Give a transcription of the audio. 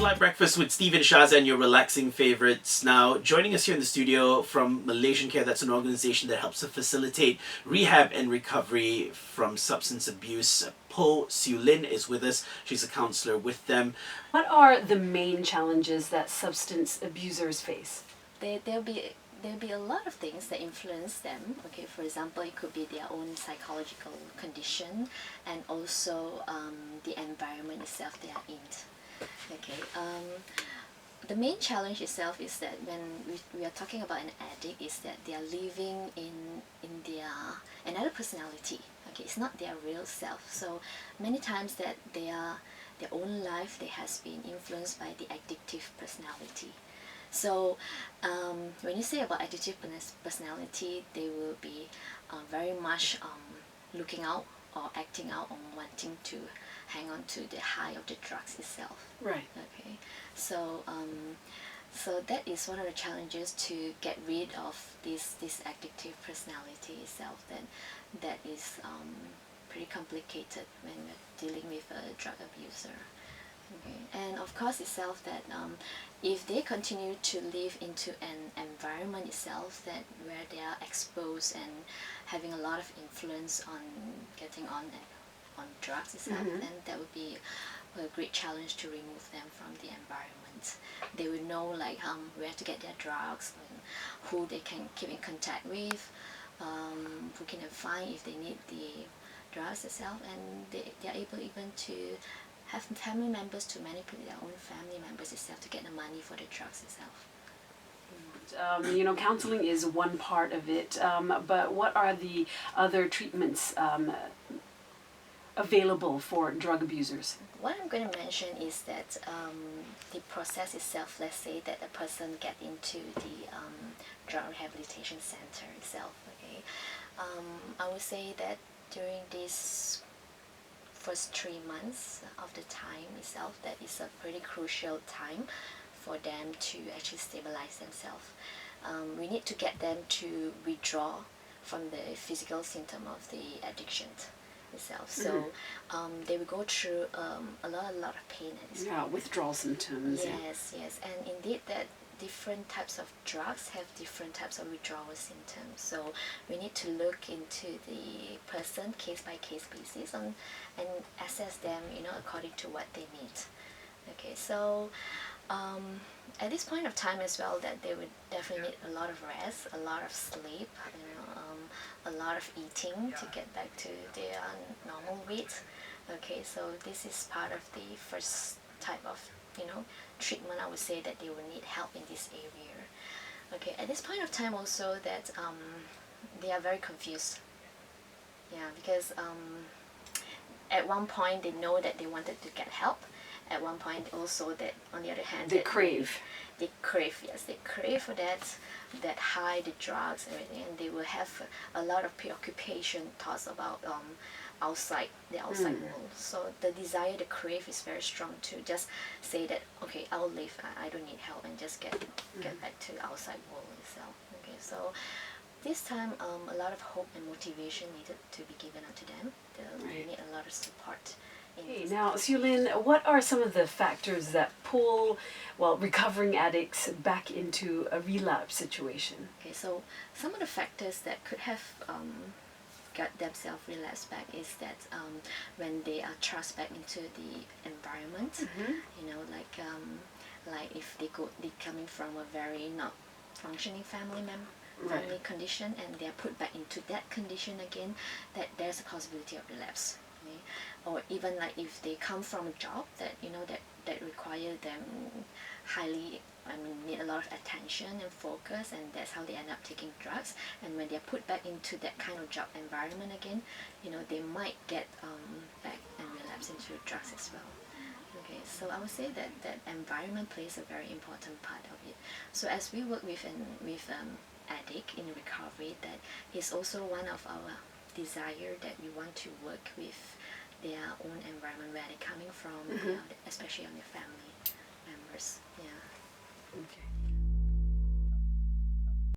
Live Breakfast with Steve and Shaza and your relaxing favorites. Now, joining us here in the studio from Malaysian Care, that's an organization that helps to facilitate rehab and recovery from substance abuse. Poh Siew Lin is with us. She's a counsellor with them. What are the main challenges that substance abusers face? There'll be a lot of things that influence them. Okay, for example, it could be their own psychological condition and also the environment itself they are in. Okay, the main challenge itself is that when we are talking about an addict, is that they are living in their another personality. Okay, it's not their real self. So many times that their own life they has been influenced by the addictive personality. So when you say about addictive personality, they will be very much looking out or acting out on wanting to hang on to the high of the drugs itself. Right. Okay. So so that is one of the challenges to get rid of this addictive personality itself. That is pretty complicated when we're dealing with a drug abuser. Okay. And of course itself that if they continue to live into an environment itself that where they are exposed and having a lot of influence on getting on drugs itself, then that would be a great challenge to remove them from the environment. They will know like where to get their drugs, and who they can keep in contact with, who can they find if they need the drugs itself, and they are able even to have family members to manipulate their own family members itself to get the money for the drugs itself. Counseling is one part of it, but what are the other treatments available for drug abusers? What I'm going to mention is that the process itself, let's say that a person get into the drug rehabilitation center itself, okay, I would say that during this first 3 months of the time itself, that is a pretty crucial time for them to actually stabilize themselves. We need to get them to withdraw from the physical symptom of the addiction itself. So they will go through a lot of pain. And withdrawal symptoms. Yes, and indeed that different types of drugs have different types of withdrawal symptoms. So we need to look into the person case by case basis and assess them, according to what they need. Okay, so at this point of time as well, that they would definitely need a lot of rest, a lot of sleep, a lot of eating to get back to their normal weight. Okay, so this is part of the first type of treatment. I would say that they will need help in this area. Okay, at this point of time also that they are very confused. Yeah, because at one point they know that they wanted to get help. At one point also that on the other hand they crave. They crave, yes, they crave for that high, the drugs and everything, and they will have a lot of preoccupation, thoughts about the outside world. So the desire, the crave is very strong to just say that, okay, I'll leave, I don't need help, and just get back to the outside world itself. Okay, so this time a lot of hope and motivation needed to be given unto them. They need a lot of support. Okay, now, Siew Lin, what are some of the factors that pull, recovering addicts back into a relapse situation? Okay, so some of the factors that could have got themselves relapsed back is that when they are thrust back into the environment, like if they coming from a very not functioning family condition, and they are put back into that condition again, that there's a possibility of relapse. Okay? Or even like if they come from a job that that require them highly, need a lot of attention and focus, and that's how they end up taking drugs. And when they're put back into that kind of job environment again, they might get back and relapse into drugs as well. Okay, so I would say that environment plays a very important part of it. So as we work with addict in recovery, that is also one of our desire, that we want to work with their own environment, where they're coming from, especially on their family members. Yeah. Okay.